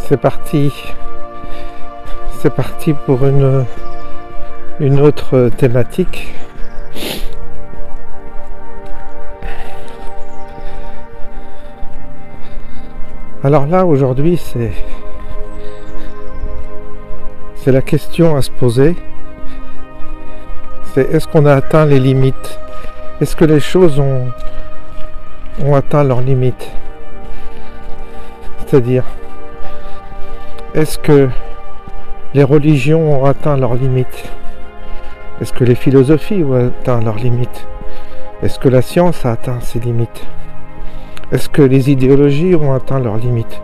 C'est parti. C'est parti pour une autre thématique. Alors là, aujourd'hui, c'est la question à se poser. C'est est-ce qu'on a atteint les limites? Est-ce que les choses ont atteint leurs limites? C'est-à-dire, est-ce que les religions ont atteint leurs limites? Est-ce que les philosophies ont atteint leurs limites? Est-ce que la science a atteint ses limites? Est-ce que les idéologies ont atteint leurs limites?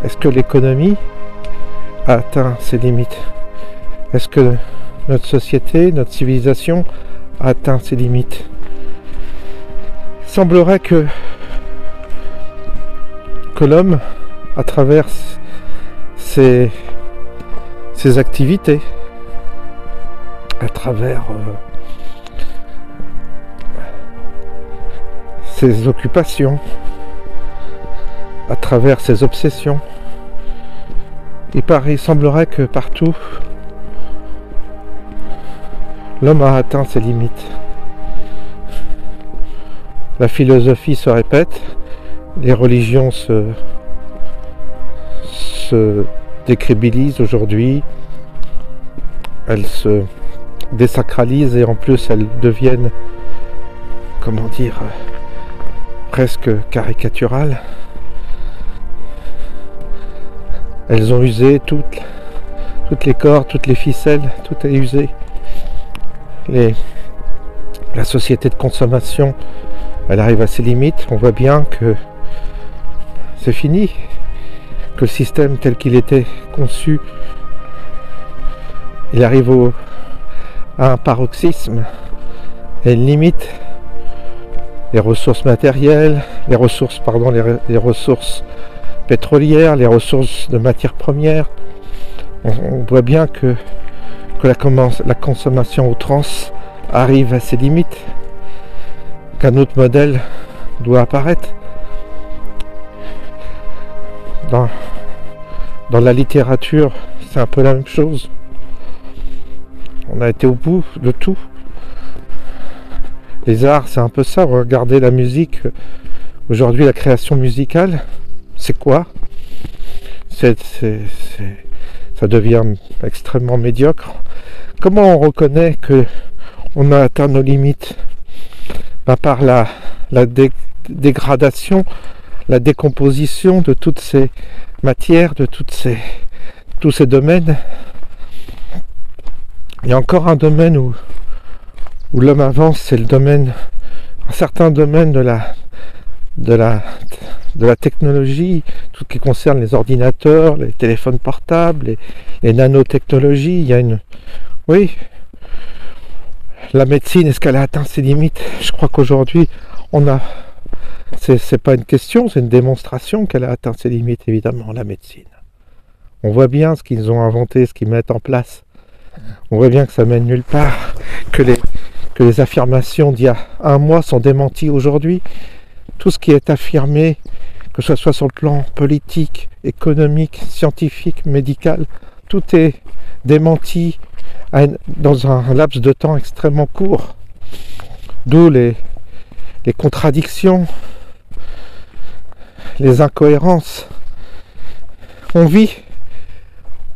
Est-ce que l'économie a atteint ses limites? Est-ce que notre société, notre civilisation a atteint ses limites? Il semblerait que l'homme, à travers ses activités, à travers ses occupations, à travers ses obsessions, il semblerait que partout, l'homme a atteint ses limites. La philosophie se répète, les religions se décrédibilisent aujourd'hui, elles se désacralisent et en plus elles deviennent, comment dire, presque caricaturales. Elles ont usé toutes les cordes, toutes les ficelles, tout est usé. La société de consommation, elle arrive à ses limites. On voit bien que c'est fini, que le système tel qu'il était conçu, il arrive à un paroxysme et une limite. Les ressources matérielles, les ressources pétrolières, les ressources de matières premières. On voit bien que la consommation outrance arrive à ses limites, qu'un autre modèle doit apparaître. Dans la littérature, c'est un peu la même chose. On a été au bout de tout. Les arts, c'est un peu ça. Regardez la musique. Aujourd'hui, la création musicale, c'est quoi? Ça devient extrêmement médiocre. Comment on reconnaît que on a atteint nos limites? Par la dégradation, la décomposition de toutes ces matières, de tous ces domaines. Il y a encore un domaine où l'homme avance, c'est un certain domaine de la technologie, tout ce qui concerne les ordinateurs, les téléphones portables, les nanotechnologies. Oui, la médecine, est-ce qu'elle a atteint ses limites? Je crois qu'aujourd'hui, c'est pas une question, c'est une démonstration qu'elle a atteint ses limites, évidemment, la médecine. On voit bien ce qu'ils ont inventé, ce qu'ils mettent en place. On voit bien que ça mène nulle part, que les affirmations d'il y a un mois sont démenties aujourd'hui. Tout ce qui est affirmé, que ce soit sur le plan politique, économique, scientifique, médical, tout est démenti dans un laps de temps extrêmement court. D'où les contradictions, les incohérences. On vit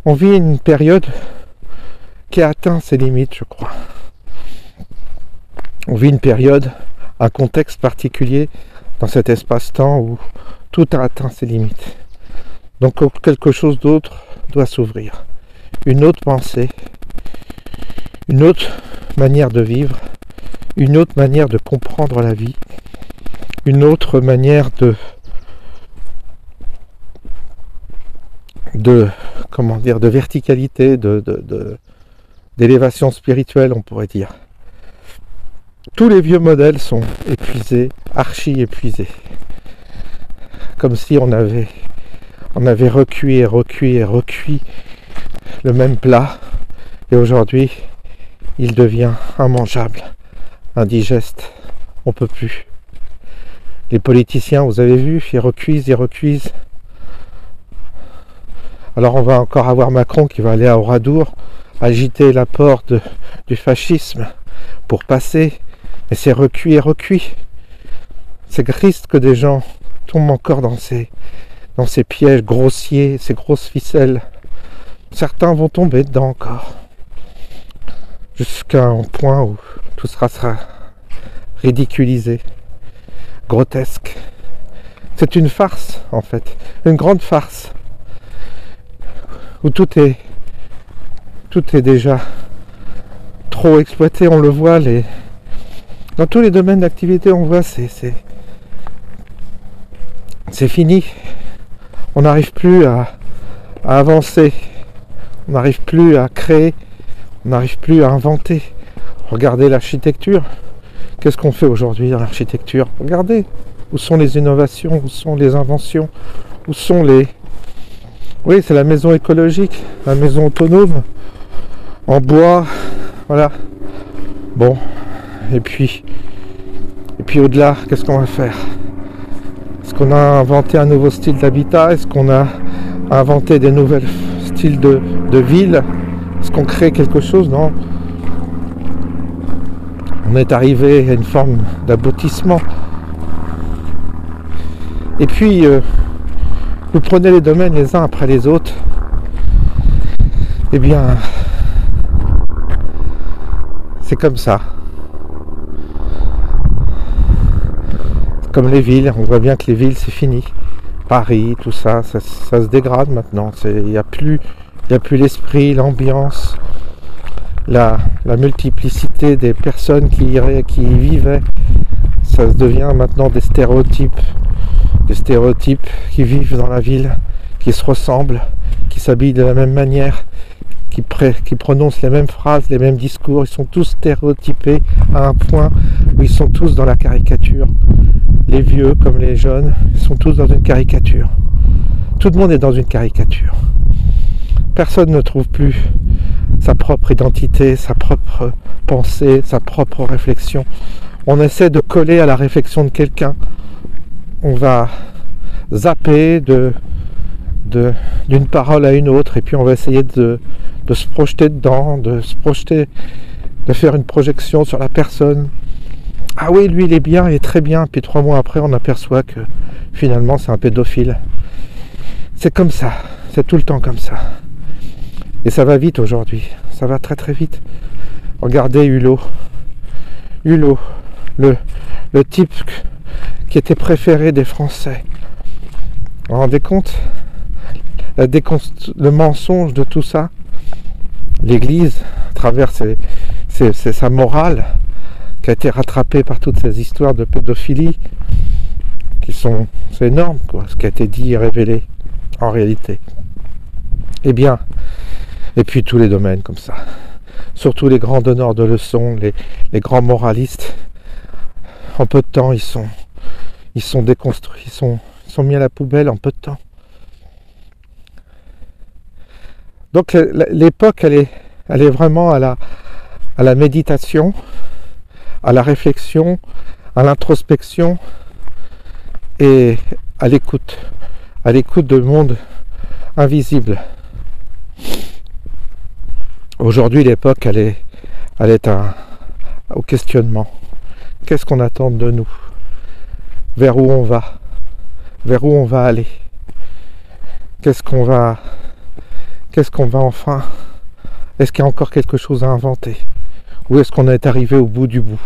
une période qui a atteint ses limites, je crois. On vit une période, un contexte particulier dans cet espace-temps où tout a atteint ses limites. Donc quelque chose d'autre doit s'ouvrir. Une autre pensée, une autre manière de vivre, une autre manière de comprendre la vie, une autre manière de verticalité, d'élévation spirituelle, on pourrait dire. Tous les vieux modèles sont épuisés, archi épuisés. Comme si on avait recuit et recuit le même plat. Et aujourd'hui, il devient immangeable, indigeste. On ne peut plus. Les politiciens, vous avez vu, ils recuisent. Alors on va encore avoir Macron qui va aller à Oradour, agiter la porte du fascisme pour passer, mais c'est recuit et recuit. C'est triste que des gens tombent encore dans ces pièges grossiers, ces grosses ficelles. Certains vont tomber dedans encore, jusqu'à un point où tout sera ridiculisé, grotesque. C'est une farce en fait, une grande farce, où tout est déjà trop exploité. On le voit, dans tous les domaines d'activité, on voit c'est fini. On n'arrive plus à avancer, on n'arrive plus à créer, on n'arrive plus à inventer. Regardez l'architecture. Qu'est-ce qu'on fait aujourd'hui dans l'architecture? Regardez, où sont les innovations, où sont les inventions, où sont les... Oui, c'est la maison écologique, la maison autonome, en bois, voilà. Bon, et puis au-delà, qu'est-ce qu'on va faire? Est-ce qu'on a inventé un nouveau style d'habitat? Est-ce qu'on a inventé des nouveaux styles de ville? Est-ce qu'on crée quelque chose? Non. On est arrivé à une forme d'aboutissement. Et puis, vous prenez les domaines les uns après les autres, eh bien, c'est comme ça. Comme les villes, on voit bien que les villes, c'est fini. Paris, tout ça, ça se dégrade maintenant. Il n'y a plus l'esprit, l'ambiance, la multiplicité des personnes qui y vivaient. Ça devient maintenant des stéréotypes qui vivent dans la ville, qui se ressemblent, qui s'habillent de la même manière, qui prononcent les mêmes phrases, les mêmes discours. Ils sont tous stéréotypés à un point où ils sont tous dans la caricature. Les vieux comme les jeunes, ils sont tous dans une caricature. Tout le monde est dans une caricature. Personne ne trouve plus sa propre identité, sa propre pensée, sa propre réflexion. On essaie de coller à la réflexion de quelqu'un. On va zapper d'une parole à une autre, et puis on va essayer de se projeter dedans, de faire une projection sur la personne. Ah oui, lui il est bien, il est très bien, puis 3 mois après on aperçoit que finalement c'est un pédophile. C'est comme ça, c'est tout le temps comme ça. Et ça va vite aujourd'hui, ça va très très vite. Regardez Hulot, le type qui était préféré des Français. Vous vous rendez compte? Le mensonge de tout ça, l'Église, à travers sa morale, qui a été rattrapée par toutes ces histoires de pédophilie, c'est énorme, quoi, ce qui a été dit et révélé en réalité. Eh bien, et puis tous les domaines comme ça, surtout les grands donneurs de leçons, les grands moralistes, en peu de temps ils sont déconstruits, ils sont mis à la poubelle en peu de temps. Donc l'époque elle est vraiment à la méditation, à la réflexion, à l'introspection et à l'écoute de monde invisible. Aujourd'hui l'époque elle est au questionnement. Qu'est-ce qu'on attend de nous? Vers où on va? Vers où on va aller? Qu'est-ce qu'on va enfin? Est-ce qu'il y a encore quelque chose à inventer? Ou est-ce qu'on est arrivé au bout du bout?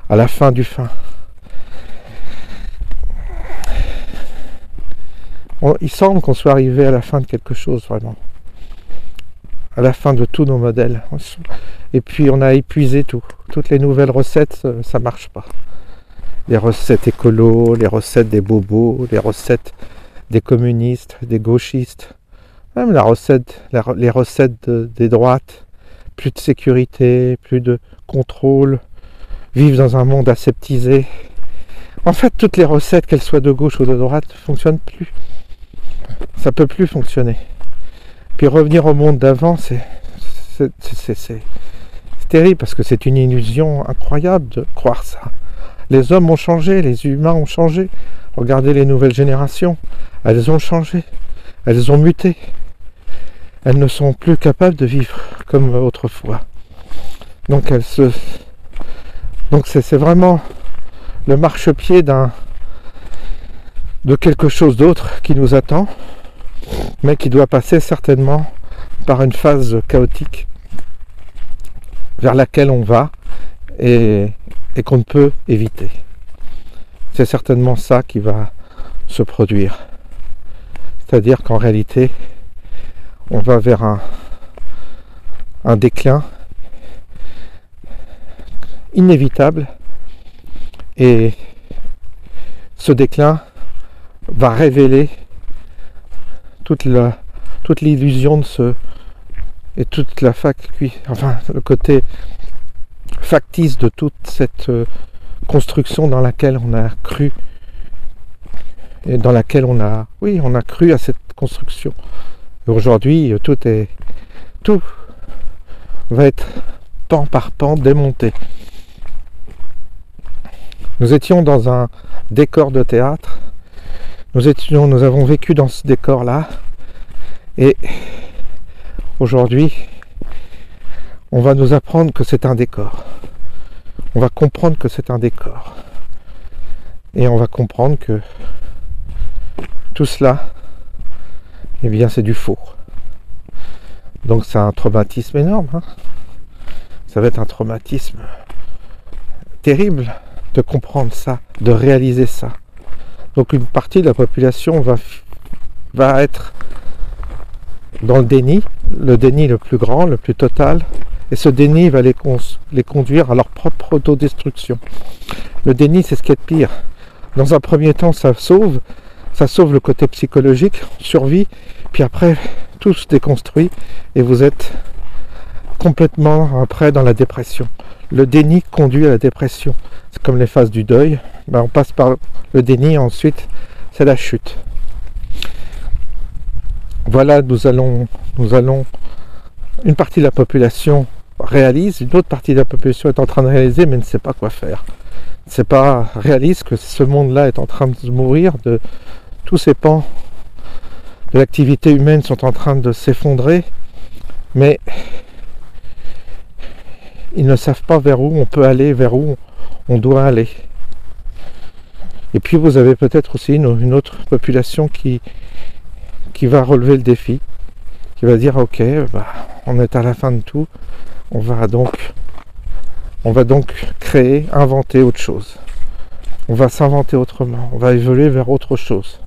À la fin du fin? Il semble qu'on soit arrivé à la fin de quelque chose, vraiment. À la fin de tous nos modèles. Et puis on a épuisé tout. Toutes les nouvelles recettes, ça marche pas. Les recettes écolos, les recettes des bobos, les recettes des communistes, des gauchistes, même les recettes des droites. Plus de sécurité, plus de contrôle, vivre dans un monde aseptisé. En fait, toutes les recettes, qu'elles soient de gauche ou de droite, ne fonctionnent plus. Ça peut plus fonctionner. Puis revenir au monde d'avant, c'est terrible, parce que c'est une illusion incroyable de croire ça. Les hommes ont changé, les humains ont changé. Regardez les nouvelles générations, elles ont changé, elles ont muté. elles ne sont plus capables de vivre comme autrefois. Donc c'est vraiment le marchepied de quelque chose d'autre qui nous attend, mais qui doit passer certainement par une phase chaotique vers laquelle on va et qu'on ne peut éviter. C'est certainement ça qui va se produire. C'est-à-dire qu'en réalité, on va vers un déclin inévitable, et ce déclin va révéler toute l'illusion de et toute la le côté factice de toute cette construction dans laquelle on a cru, et dans laquelle on a cru à cette construction. Et aujourd'hui, tout va être pan par pan démonté. Nous étions dans un décor de théâtre. Nous avons vécu dans ce décor-là. Et aujourd'hui, on va nous apprendre que c'est un décor. On va comprendre que c'est un décor. Et on va comprendre que tout cela, eh bien, c'est du faux. Donc c'est un traumatisme énorme. Ça va être un traumatisme terrible de comprendre ça, de réaliser ça. Donc une partie de la population va être dans le déni le plus grand, le plus total, et ce déni va les conduire à leur propre autodestruction. Le déni, c'est ce qui est de pire. Dans un premier temps, ça sauve le côté psychologique, survie, puis après tout se déconstruit et vous êtes complètement après dans la dépression. Le déni conduit à la dépression. C'est comme les phases du deuil. On passe par le déni et ensuite c'est la chute. Voilà, nous allons, une partie de la population réalise, une autre partie de la population est en train de réaliser mais ne sait pas quoi faire. C'est pas réaliste que ce monde-là est en train de mourir, tous ces pans de l'activité humaine sont en train de s'effondrer, mais ils ne savent pas vers où on peut aller, vers où on doit aller. Et puis vous avez peut-être aussi une autre population qui va relever le défi, qui va dire ok, on est à la fin de tout, on va donc créer, inventer autre chose. On va s'inventer autrement, on va évoluer vers autre chose.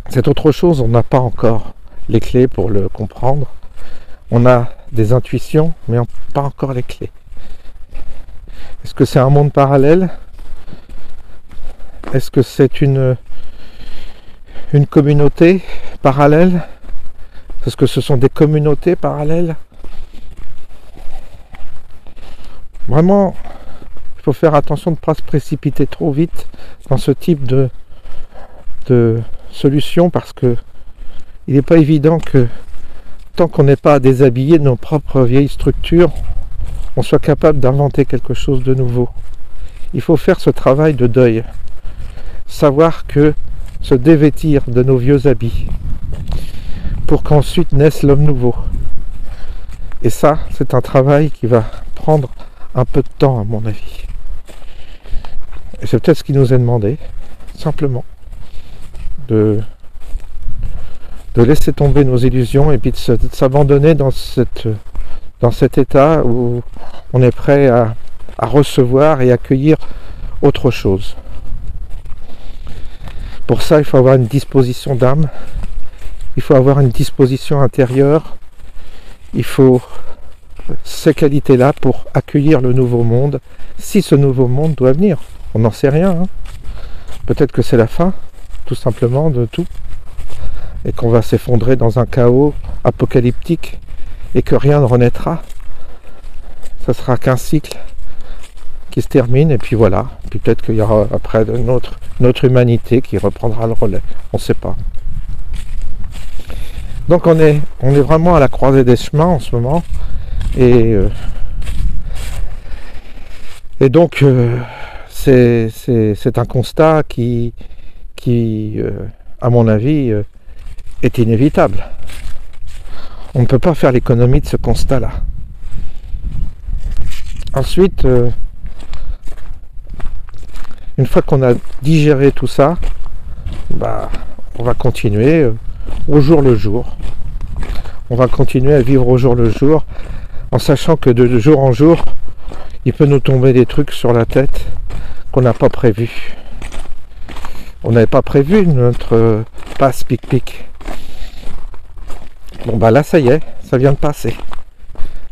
Cette autre chose, on n'a pas encore les clés pour le comprendre. On a des intuitions, mais pas encore les clés. Est-ce que c'est un monde parallèle? Est-ce que c'est une communauté parallèle? Est-ce que ce sont des communautés parallèles? Vraiment, il faut faire attention de ne pas se précipiter trop vite dans ce type de solution, parce que il n'est pas évident que tant qu'on n'est pas déshabillé de nos propres vieilles structures, on soit capable d'inventer quelque chose de nouveau. Il faut faire ce travail de deuil, savoir que se dévêtir de nos vieux habits pour qu'ensuite naisse l'homme nouveau. Et ça, c'est un travail qui va prendre un peu de temps à mon avis. Et c'est peut-être ce qui nous est demandé, simplement, de laisser tomber nos illusions et puis de s'abandonner dans cet état où on est prêt à recevoir et accueillir autre chose. Pour ça, il faut avoir une disposition d'âme, il faut avoir une disposition intérieure, il faut ces qualités-là pour accueillir le nouveau monde, si ce nouveau monde doit venir. On n'en sait rien. Peut-être que c'est la fin, tout simplement, de tout, et qu'on va s'effondrer dans un chaos apocalyptique et que rien ne renaîtra. Ça sera qu'un cycle qui se termine, et puis voilà. Puis peut-être qu'il y aura après notre humanité qui reprendra le relais. On ne sait pas. Donc on est vraiment à la croisée des chemins en ce moment, et donc c'est un constat qui à mon avis est inévitable. On ne peut pas faire l'économie de ce constat-là. Ensuite, une fois qu'on a digéré tout ça, on va continuer au jour le jour. On va continuer à vivre au jour le jour, en sachant que de jour en jour, il peut nous tomber des trucs sur la tête qu'on n'a pas prévu. On n'avait pas prévu notre passe pic-pic. Bon là ça y est, ça vient de passer.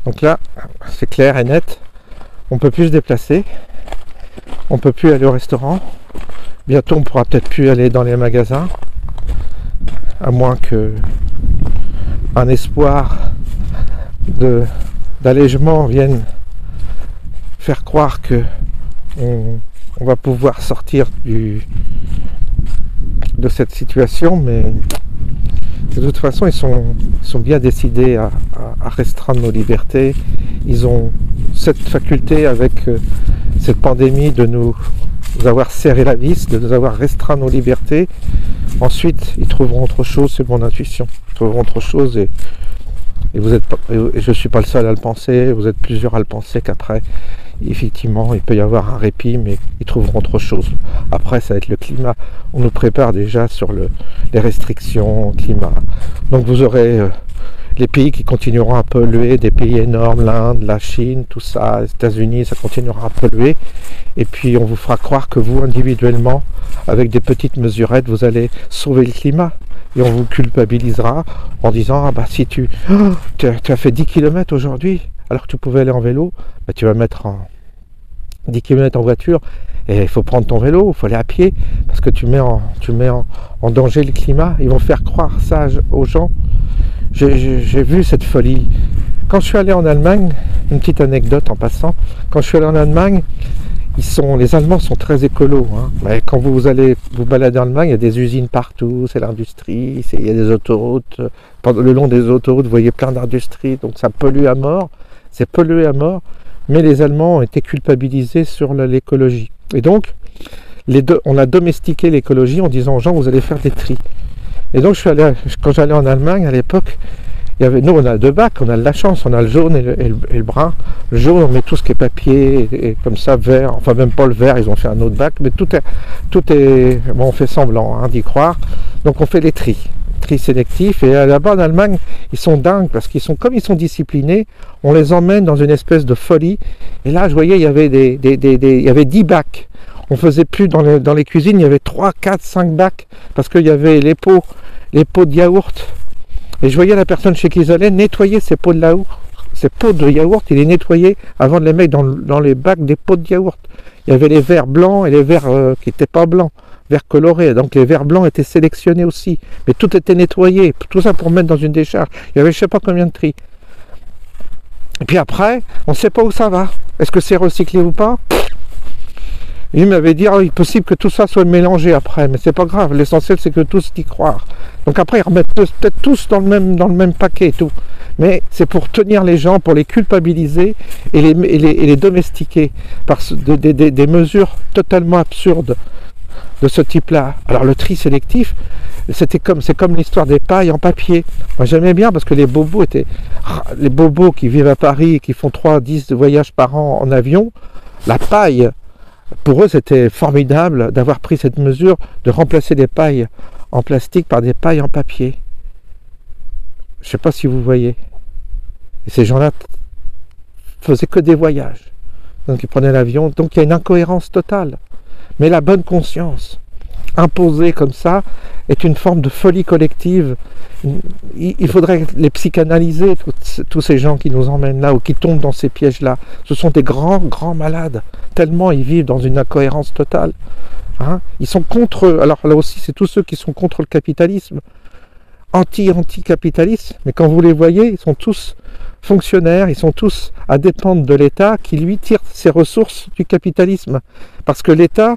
Donc là, c'est clair et net, on peut plus se déplacer, on peut plus aller au restaurant, bientôt on pourra peut-être plus aller dans les magasins, à moins que un espoir d'allègement vienne faire croire que on va pouvoir sortir de cette situation, mais de toute façon ils sont bien décidés à restreindre nos libertés. Ils ont cette faculté avec cette pandémie de nous avoir serré la vis, de nous avoir restreint nos libertés. Ensuite ils trouveront autre chose, c'est mon intuition, ils trouveront autre chose et je ne suis pas le seul à le penser, vous êtes plusieurs à le penser qu'après effectivement il peut y avoir un répit, mais ils trouveront autre chose. Après ça va être le climat, on nous prépare déjà sur les restrictions climat, donc vous aurez les pays qui continueront à polluer, des pays énormes, l'Inde, la Chine, tout ça, les États-Unis, ça continuera à polluer, et puis on vous fera croire que vous individuellement, avec des petites mesurettes, vous allez sauver le climat. Et on vous culpabilisera en disant si tu as fait 10 km aujourd'hui alors que tu pouvais aller en vélo, tu vas mettre 10 km en voiture et il faut prendre ton vélo, il faut aller à pied parce que tu mets en danger le climat. Ils vont faire croire ça aux gens. J'ai vu cette folie. Quand je suis allé en Allemagne, une petite anecdote en passant, quand je suis allé en Allemagne, les Allemands sont très écolos. Mais quand vous allez vous balader en Allemagne, il y a des usines partout, c'est l'industrie, il y a des autoroutes. Le long des autoroutes, vous voyez plein d'industries, donc ça pollue à mort. C'est pollué à mort, mais les Allemands ont été culpabilisés sur l'écologie. Et donc, on a domestiqué l'écologie en disant aux gens, vous allez faire des tris. Et donc, quand j'allais en Allemagne à l'époque, nous on a deux bacs, on a de la chance, on a le jaune et le brun. Le jaune, on met tout ce qui est papier et comme ça, vert, enfin même pas le vert, ils ont fait un autre bac, mais tout est bon, on fait semblant d'y croire. Donc on fait les tri sélectifs, et là-bas en Allemagne, ils sont dingues parce comme ils sont disciplinés, on les emmène dans une espèce de folie. Et là, je voyais, il y avait il y avait 10 bacs. On faisait plus dans les cuisines, il y avait 3, 4, 5 bacs parce qu'il y avait les pots de yaourt. Et je voyais la personne chez qui ils allaient nettoyer ces pots de yaourt, il les nettoyait avant de les mettre dans les bacs des pots de yaourt. Il y avait les verres blancs et les verres qui n'étaient pas blancs, verres colorés. Donc les verres blancs étaient sélectionnés aussi. Mais tout était nettoyé, tout ça pour mettre dans une décharge. Il y avait je ne sais pas combien de tri. Et puis après, on ne sait pas où ça va. Est-ce que c'est recyclé ou pas? Il m'avait dit, il est possible que tout ça soit mélangé après, mais c'est pas grave, l'essentiel c'est que tous y croient. Donc après ils remettent peut-être tous dans le même paquet et tout. Mais c'est pour tenir les gens, pour les culpabiliser et les domestiquer par des mesures totalement absurdes de ce type-là. Alors le tri sélectif, c'est comme l'histoire des pailles en papier. Moi j'aimais bien parce que les bobos qui vivent à Paris et qui font 3-10 voyages par an en avion, la paille, pour eux, c'était formidable d'avoir pris cette mesure de remplacer des pailles en plastique par des pailles en papier. Je ne sais pas si vous voyez. Et ces gens-là faisaient que des voyages. Donc ils prenaient l'avion. Donc il y a une incohérence totale. Mais la bonne conscience, imposée comme ça, est une forme de folie collective. Il faudrait les psychanalyser, tous ces gens qui nous emmènent là ou qui tombent dans ces pièges-là. Ce sont des grands malades, tellement ils vivent dans une incohérence totale. Ils sont contre, alors là aussi c'est tous ceux qui sont contre le capitalisme, anti-capitaliste, mais quand vous les voyez, ils sont tous fonctionnaires, ils sont tous à dépendre de l'État qui lui tire ses ressources du capitalisme. Parce que l'État,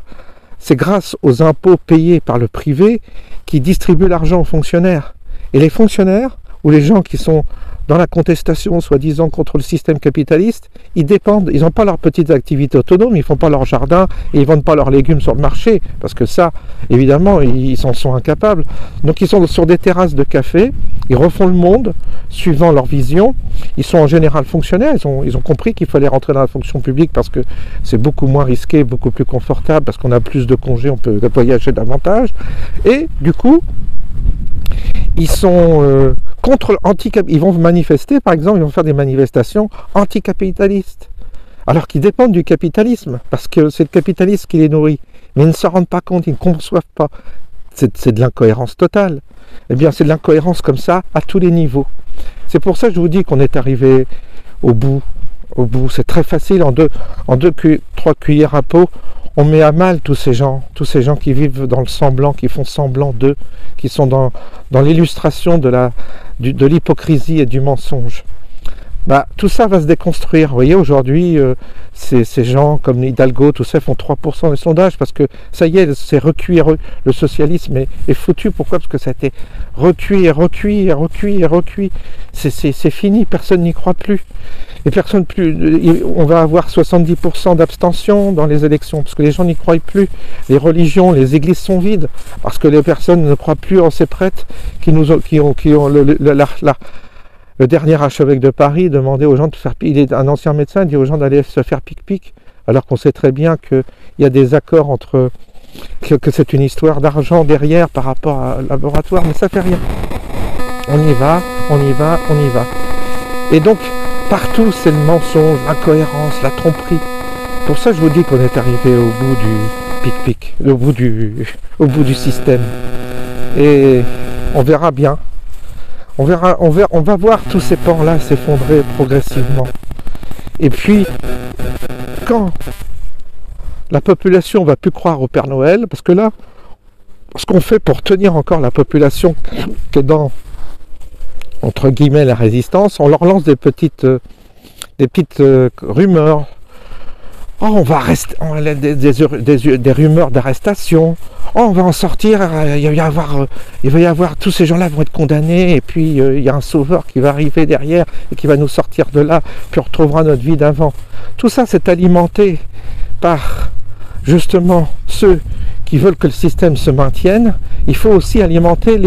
c'est grâce aux impôts payés par le privé qui distribue l'argent aux fonctionnaires. Et les fonctionnaires, ou les gens qui sont dans la contestation, soi-disant, contre le système capitaliste, ils dépendent, ils n'ont pas leurs petites activités autonomes, ils ne font pas leur jardin et ils ne vendent pas leurs légumes sur le marché, parce que ça, évidemment, ils s'en sont incapables. Donc ils sont sur des terrasses de café, ils refont le monde, suivant leur vision. Ils sont en général fonctionnaires, ils ont compris qu'il fallait rentrer dans la fonction publique parce que c'est beaucoup moins risqué, beaucoup plus confortable, parce qu'on a plus de congés, on peut voyager davantage. Et du coup, ils sont ils vont manifester, par exemple, ils vont faire des manifestations anticapitalistes, alors qu'ils dépendent du capitalisme, parce que c'est le capitalisme qui les nourrit. Mais ils ne s'en rendent pas compte, ils ne conçoivent pas. C'est de l'incohérence totale. Eh bien, c'est de l'incohérence comme ça, à tous les niveaux. C'est pour ça que je vous dis qu'on est arrivé au bout. C'est très facile, en deux, trois cuillères à peau, on met à mal tous ces gens qui vivent dans le semblant, qui font semblant d'eux, qui sont dans l'illustration de l'hypocrisie et du mensonge. Tout ça va se déconstruire. Vous voyez, aujourd'hui, ces gens comme Hidalgo, tout ça, font 3% des sondages parce que ça y est, c'est recuit. Le socialisme est foutu. Pourquoi? Parce que ça a été recuit. C'est fini, personne n'y croit plus. Et personne plus. On va avoir 70% d'abstention dans les élections parce que les gens n'y croient plus. Les religions, les églises sont vides parce que les personnes ne croient plus en ces prêtres qui ont le dernier archevêque de Paris demandait aux gens de faire... Il est un ancien médecin, il dit aux gens d'aller se faire pic-pic, alors qu'on sait très bien qu'il y a des accords entre... que c'est une histoire d'argent derrière par rapport à un laboratoire, mais ça fait rien. On y va. Et donc, partout, c'est le mensonge, l'incohérence, la tromperie. Pour ça, je vous dis qu'on est arrivé au bout du pic-pic, au bout du système. Et on verra bien. On va voir tous ces pans-là s'effondrer progressivement. Et puis, quand la population va plus croire au Père Noël, parce que là, ce qu'on fait pour tenir encore la population qui est dans, entre guillemets, la résistance, on leur lance des petites rumeurs. Oh, on va rester des rumeurs d'arrestation. Oh, on va en sortir. Il va y avoir tous ces gens-là vont être condamnés. Et puis il y a un sauveur qui va arriver derrière et qui va nous sortir de là. Puis on retrouvera notre vie d'avant. Tout ça, c'est alimenté par justement ceux qui veulent que le système se maintienne. Il faut aussi alimenter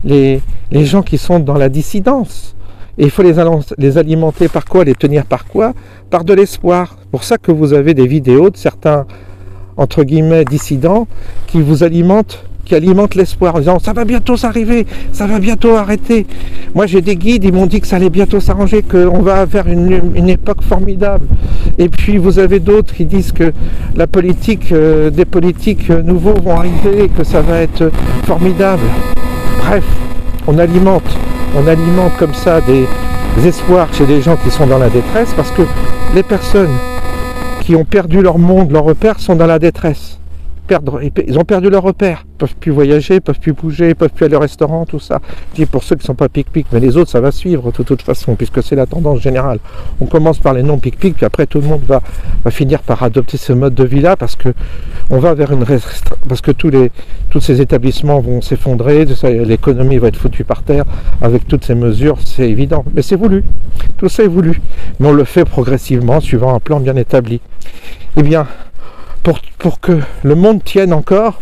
les gens qui sont dans la dissidence. Et il faut les alimenter par quoi? Les tenir par quoi? Par de l'espoir. C'est pour ça que vous avez des vidéos de certains, entre guillemets, dissidents qui alimentent l'espoir en disant ça va bientôt s'arriver, ça va bientôt arrêter. Moi j'ai des guides, ils m'ont dit que ça allait bientôt s'arranger, qu'on va vers une époque formidable. Et puis vous avez d'autres qui disent que des politiques nouveaux vont arriver, que ça va être formidable. Bref, on alimente comme ça des espoirs chez des gens qui sont dans la détresse, parce que les personnes qui ont perdu leur monde, leur repère, sont dans la détresse. Ils ont perdu leur repère, ils peuvent plus voyager, ils peuvent plus bouger, ils peuvent plus aller au restaurant, tout ça. Je dis pour ceux qui ne sont pas pic-pic, mais les autres ça va suivre de toute façon, puisque c'est la tendance générale. On commence par les non pic-pic, puis après tout le monde va finir par adopter ce mode de vie-là, parce que on va vers parce que tous ces établissements vont s'effondrer, l'économie va être foutue par terre avec toutes ces mesures, c'est évident. Mais c'est voulu, tout ça est voulu, mais on le fait progressivement, suivant un plan bien établi. Eh bien, pour que le monde tienne encore,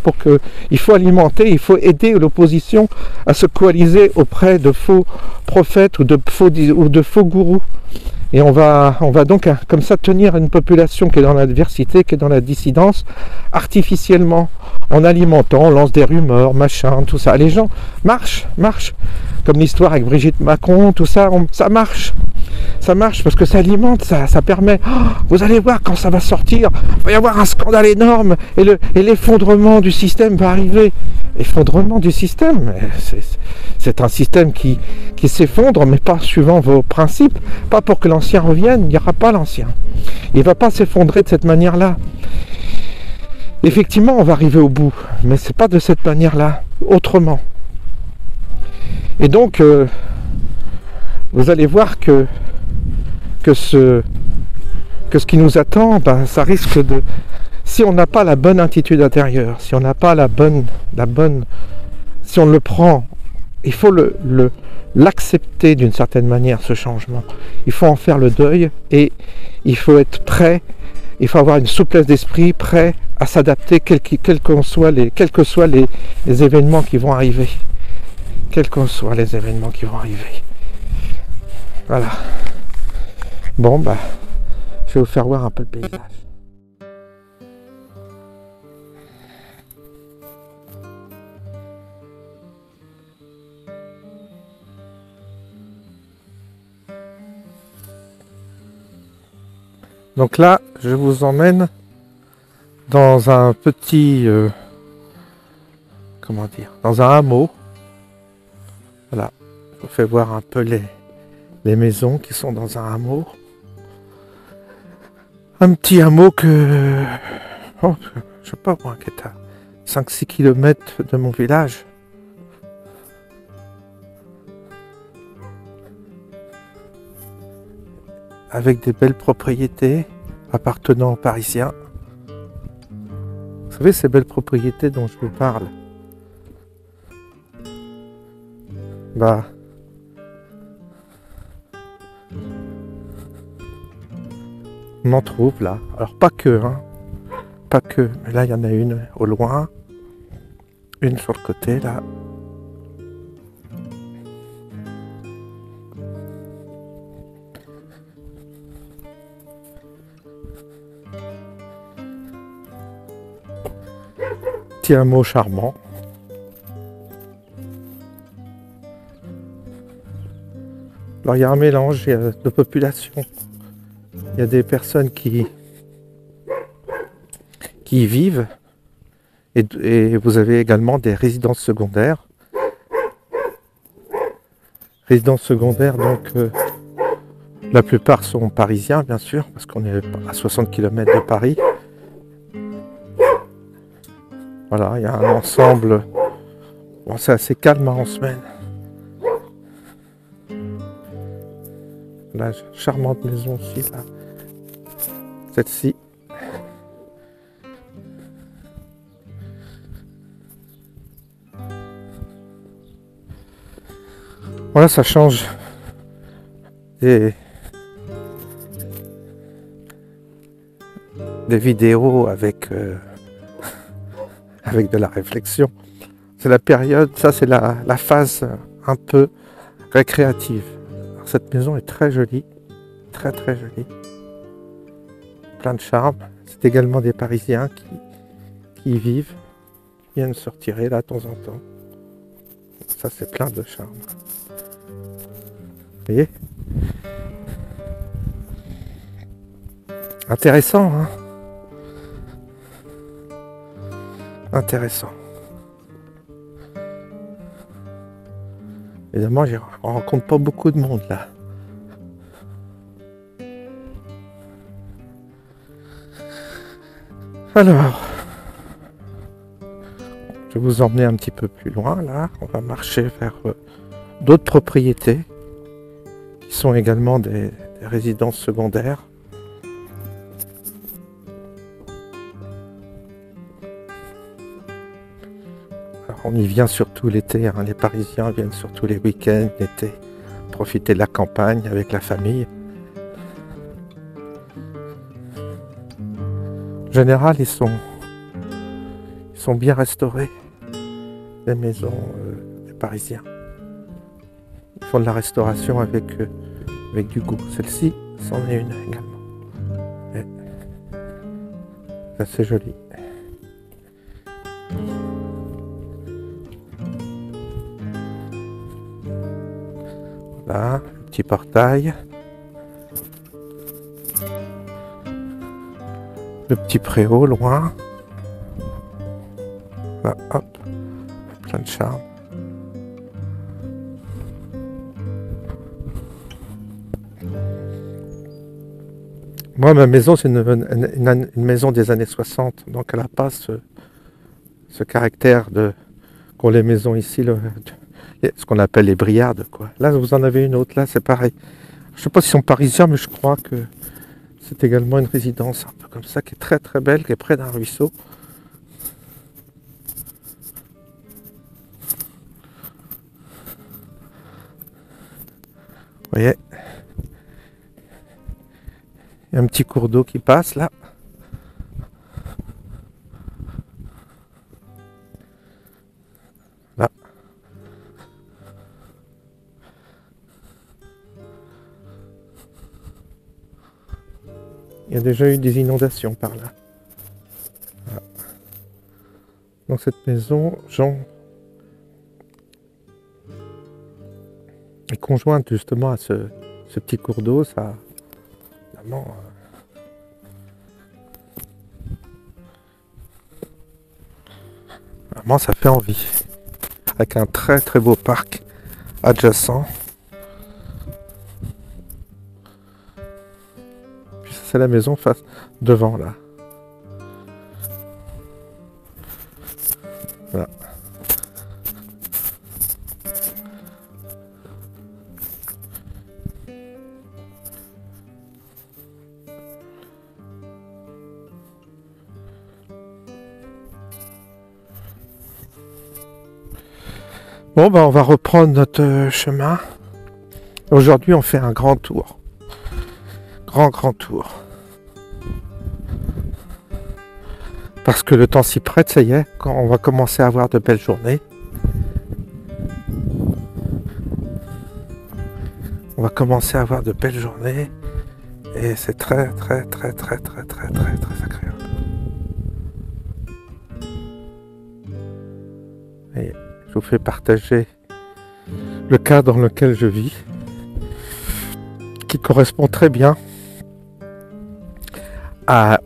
il faut alimenter, il faut aider l'opposition à se coaliser auprès de faux prophètes ou de faux gourous. Et on va donc comme ça tenir une population qui est dans l'adversité, qui est dans la dissidence, artificiellement, en alimentant, on lance des rumeurs, machin, tout ça. Les gens marchent, comme l'histoire avec Brigitte Macron, tout ça, ça marche. Ça marche parce que ça alimente, ça permet. Oh, vous allez voir quand ça va sortir, il va y avoir un scandale énorme et l'effondrement du système va arriver. Effondrement du système, c'est un système qui s'effondre, mais pas suivant vos principes, pas pour que l'ancien revienne, il n'y aura pas l'ancien. Il ne va pas s'effondrer de cette manière-là. Effectivement, on va arriver au bout, mais c'est pas de cette manière-là, autrement. Et donc, vous allez voir que ce qui nous attend, ça risque de... Si on n'a pas la bonne attitude intérieure, si on n'a pas si on le prend, il faut le l'accepter d'une certaine manière, ce changement. Il faut en faire le deuil et il faut être prêt, il faut avoir une souplesse d'esprit, prêt à s'adapter quels que soient les événements qui vont arriver. Quels que soient les événements qui vont arriver. Voilà. Bon, bah, je vais vous faire voir un peu le paysage. Donc là, je vous emmène dans un petit, comment dire, dans un hameau. Voilà, je vous fais voir un peu les maisons qui sont dans un hameau. Un petit hameau que, oh, je sais pas moi, qui est à 5-6 km de mon village. Avec des belles propriétés appartenant aux Parisiens. Vous savez, ces belles propriétés dont je vous parle, bah, on en trouve là. Alors pas que, hein, pas que, mais là il y en a une au loin, une sur le côté là. Petit hameau charmant. Alors il y a un mélange de population. Il y a des personnes qui y vivent et vous avez également des résidences secondaires. Résidences secondaires, donc la plupart sont parisiens bien sûr, parce qu'on est à 60 km de Paris. Voilà, il y a un ensemble, bon, c'est assez calme en semaine. La charmante maison aussi, là. Celle-ci. Voilà, ça change des vidéos avec avec de la réflexion. C'est la période, ça c'est la phase un peu récréative. Alors, cette maison est très jolie, très très jolie, plein de charme. C'est également des Parisiens qui y vivent, qui viennent se retirer là de temps en temps. Ça c'est plein de charme. Vous voyez? Intéressant, hein? Intéressant. Évidemment, on rencontre pas beaucoup de monde là. Alors, je vais vous emmener un petit peu plus loin là. On va marcher vers d'autres propriétés qui sont également des résidences secondaires. On y vient surtout l'été, hein. Les Parisiens viennent surtout les week-ends, l'été, profiter de la campagne avec la famille. En général, ils sont bien restaurés, les maisons des Parisiens. Ils font de la restauration avec du goût. Celle-ci, c'en est une également. Et c'est assez joli. Là, un petit portail. Le petit préau loin. Là, hop, plein de charme. Moi, ma maison, c'est une maison des années 60, donc elle n'a pas ce caractère qu'ont les maisons ici, ce qu'on appelle les briardes, quoi. Là, vous en avez une autre, là, c'est pareil. Je ne sais pas s'ils sont parisiens, mais je crois que c'est également une résidence, un peu comme ça, qui est très très belle, qui est près d'un ruisseau. voyez, il y a un petit cours d'eau qui passe là. Là. Il y a déjà eu des inondations par là. Voilà. Dans cette maison, Jean est conjointe justement à ce petit cours d'eau, ça vraiment, vraiment ça fait envie. Avec un très très beau parc adjacent. Puis c'est la maison face devant là. Voilà. Bon, on va reprendre notre chemin. Aujourd'hui, on fait un grand tour. Grand tour. Parce que le temps s'y prête, ça y est, quand on va commencer à avoir de belles journées. On va commencer à avoir de belles journées. Et c'est très agréable. Et je vous fais partager le cadre dans lequel je vis, qui correspond très bien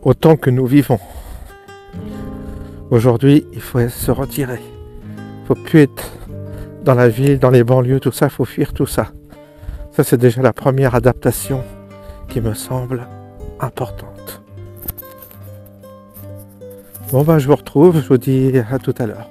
au temps que nous vivons. Aujourd'hui, il faut se retirer. Il ne faut plus être dans la ville, dans les banlieues, tout ça, il faut fuir tout ça. Ça, c'est déjà la première adaptation qui me semble importante. Bon, je vous retrouve, je vous dis à tout à l'heure.